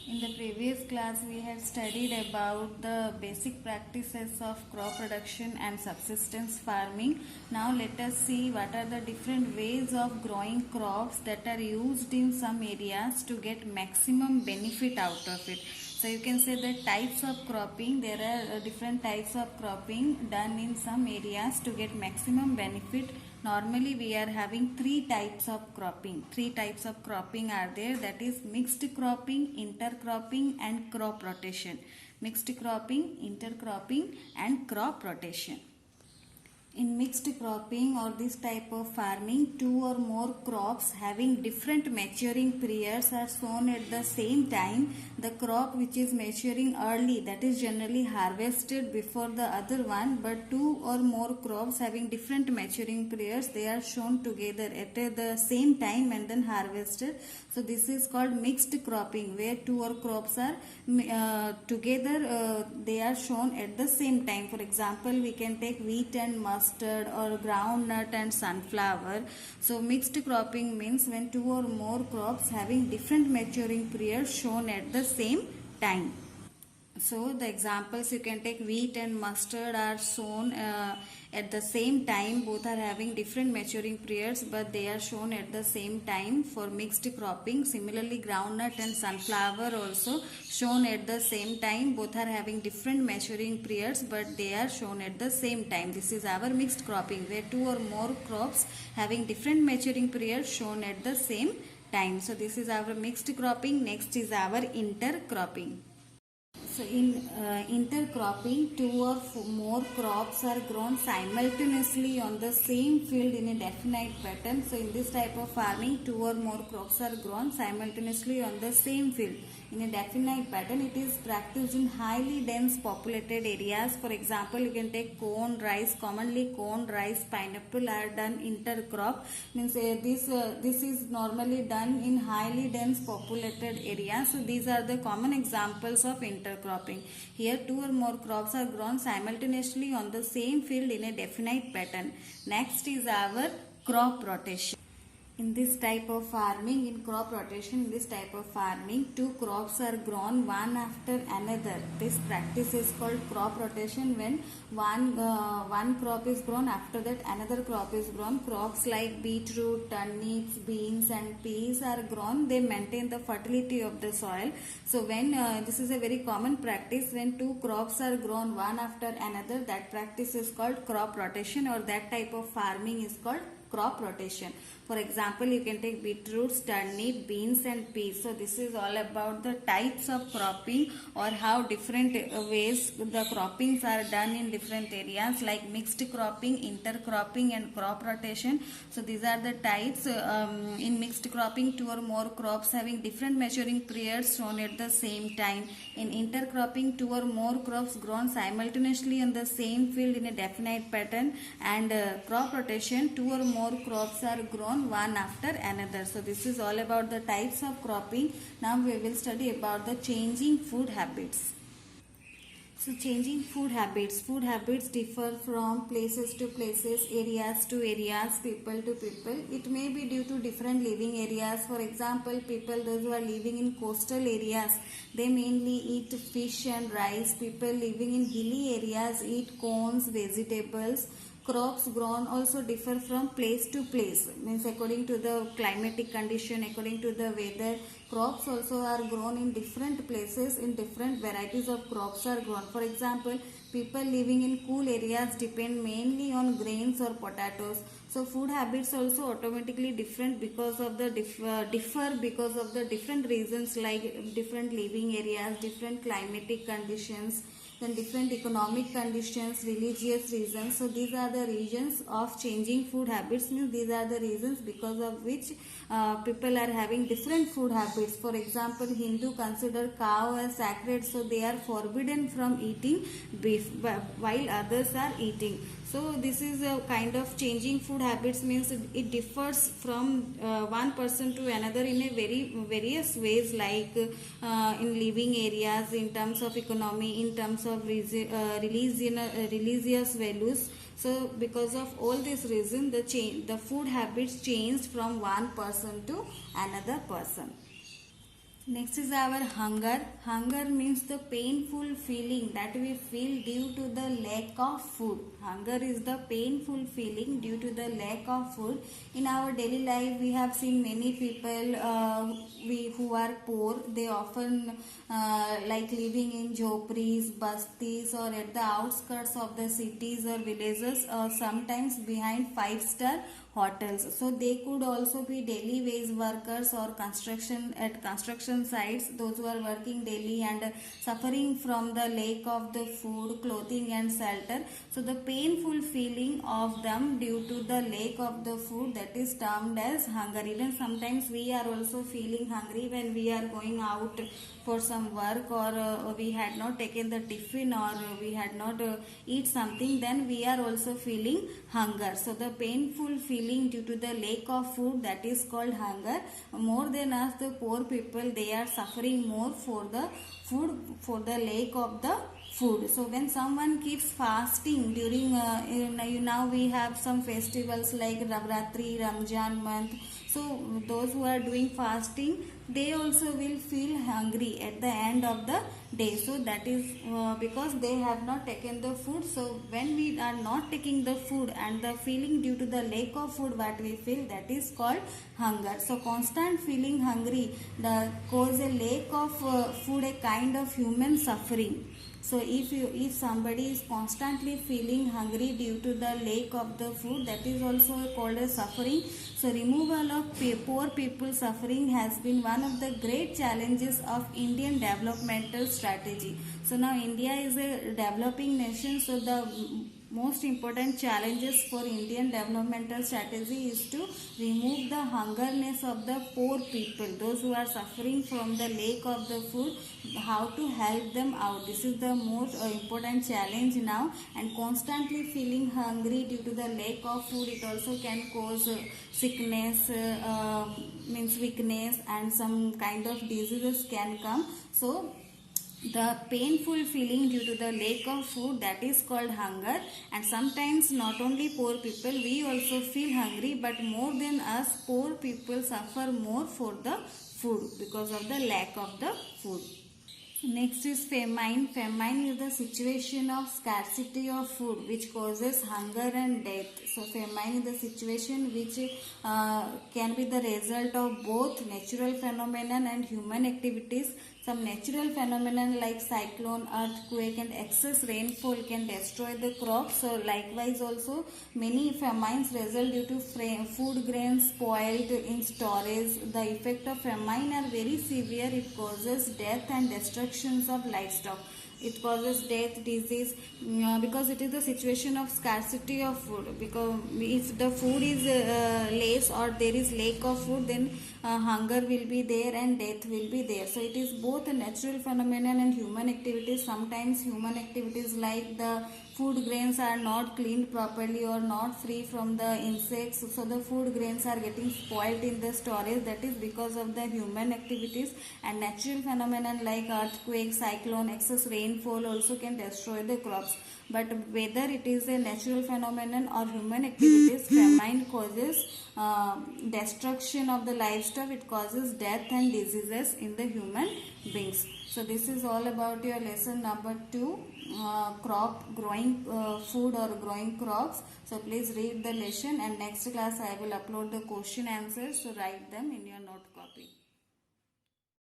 In the previous class, we had studied about the basic practices of crop production and subsistence farming. Now, let us see what are the different ways of growing crops that are used in some areas to get maximum benefit out of it. So, you can say the types of cropping. There are different types of cropping done in some areas to get maximum benefit. Normally we are having three types of cropping. Three types of cropping are there, that is mixed cropping, intercropping and crop rotation. Mixed cropping, intercropping and crop rotation. In mixed cropping or this type of farming, two or more crops having different maturing periods are sown at the same time. The crop which is maturing early, that is generally harvested before the other one, but two or more crops having different maturing periods, they are sown together at the same time and then harvested. So this is called mixed cropping, where two or crops are together, they are sown at the same time. For example, we can take wheat and mustard or groundnut and sunflower. So mixed cropping means when two or more crops having different maturing periods sown at the same time. So the examples, you can take wheat and mustard are sown at the same time. Both are having different maturing periods, but they are shown at the same time for mixed cropping. Similarly, groundnut and sunflower also shown at the same time. Both are having different maturing periods, but they are shown at the same time. This is our mixed cropping, where two or more crops having different maturing periods shown at the same time. So this is our mixed cropping. Next is our intercropping. So in intercropping, two or more crops are grown simultaneously on the same field in a definite pattern. So in this type of farming, two or more crops are grown simultaneously on the same field in a definite pattern. It is practiced in highly dense populated areas. For example, you can take corn, rice. Commonly corn, rice, pineapple are done intercrop. Means this is normally done in highly dense populated areas. So these are the common examples of intercropping. Here two or more crops are grown simultaneously on the same field in a definite pattern. Next is our crop rotation. In this type of farming, in crop rotation, in this type of farming, two crops are grown one after another. This practice is called crop rotation, when one crop is grown, after that another crop is grown. Crops like beetroot, turnips, beans and peas are grown. They maintain the fertility of the soil. So when this is a very common practice, when two crops are grown one after another, that practice is called crop rotation, or that type of farming is called crop rotation. For example, you can take beetroots, turnip, beans and peas. So this is all about the types of cropping, or how different ways the croppings are done in different areas, like mixed cropping, intercropping and crop rotation. So these are the types. In mixed cropping, two or more crops having different maturing periods shown at the same time. In intercropping, two or more crops grown simultaneously on the same field in a definite pattern. And crop rotation, two or more crops are grown one after another. So this is all about the types of cropping. Now we will study about the changing food habits. So changing food habits. Food habits differ from places to places, areas to areas, people to people. It may be due to different living areas. For example, people those who are living in coastal areas, they mainly eat fish and rice. People living in hilly areas eat corns, vegetables. Crops grown also differ from place to place, means according to the climatic condition, according to the weather. Crops also are grown in different places, in different varieties of crops are grown. For example, people living in cool areas depend mainly on grains or potatoes. So food habits also automatically different because of the differ because of the different reasons, like different living areas, different climatic conditions, then different economic conditions, religious reasons. So these are the reasons of changing food habits. Means these are the reasons because of which people are having different food habits. For example, Hindu consider cow as sacred, so they are forbidden from eating beef, while others are eating. So this is a kind of changing food habits, means it differs from one person to another in a various ways, like in living areas, in terms of economy, in terms of religious values. So because of all this reason, the food habits changed from one person to another person. Next is our hunger. Hunger means the painful feeling that we feel due to the lack of food. Hunger is the painful feeling due to the lack of food. In our daily life, we have seen many people who are poor. They often like living in jhopris, bastis, or at the outskirts of the cities or villages, or sometimes behind five-star hotels. So they could also be daily wage workers or construction sites, those who are working daily and suffering from the lack of the food, clothing and shelter. So the painful feeling of them due to the lack of the food, that is termed as hunger. Even sometimes we are also feeling hungry when we are going out for some work, or we had not taken the tiffin, or we had not eat something, then we are also feeling hunger. So the painful feeling due to the lack of food, that is called hunger. More than us, the poor people, they are suffering more for the food, for the lack of the food. So when someone keeps fasting during now we have some festivals like Navratri, Ramjan month. So those who are doing fasting, they also will feel hungry at the end of the day. So that is because they have not taken the food. So when we are not taking the food, and the feeling due to the lack of food what we feel, that is called hunger. So constant feeling hungry cause a lack of food, a kind of human suffering. So if somebody is constantly feeling hungry due to the lack of the food, that is also called as suffering. So removal of poor people suffering has been one of the great challenges of Indian developmental strategy. So now India is a developing nation, so the most important challenges for Indian developmental strategy is to remove the hungerness of the poor people, those who are suffering from the lack of the food, how to help them out. This is the most important challenge now. And constantly feeling hungry due to the lack of food, it also can cause sickness, means weakness, and some kind of diseases can come. So the painful feeling due to the lack of food, that is called hunger. And sometimes not only poor people, we also feel hungry, but more than us, poor people suffer more for the food because of the lack of the food. Next is famine. Famine is the situation of scarcity of food which causes hunger and death. So famine is the situation which can be the result of both natural phenomenon and human activities. Some natural phenomenon like cyclone, earthquake and excess rainfall can destroy the crops. So likewise also many famines result due to food grains spoiled in storage. The effect of famine are very severe. It causes death and destructions of livestock. It causes death, disease, because it is the situation of scarcity of food. Because if the food is less, or there is lack of food, then hunger will be there and death will be there. So it is both a natural phenomenon and human activities. Sometimes human activities like the food grains are not cleaned properly or not free from the insects, so the food grains are getting spoiled in the storage. That is because of the human activities. And natural phenomenon like earthquake, cyclone, excess rainfall also can destroy the crops. But whether it is a natural phenomenon or human activities, famine causes destruction of the livestock. It causes death and diseases in the human beings. So this is all about your lesson number 2, crop growing food or growing crops. So please read the lesson, and next class I will upload the question answers, so write them in your notebook.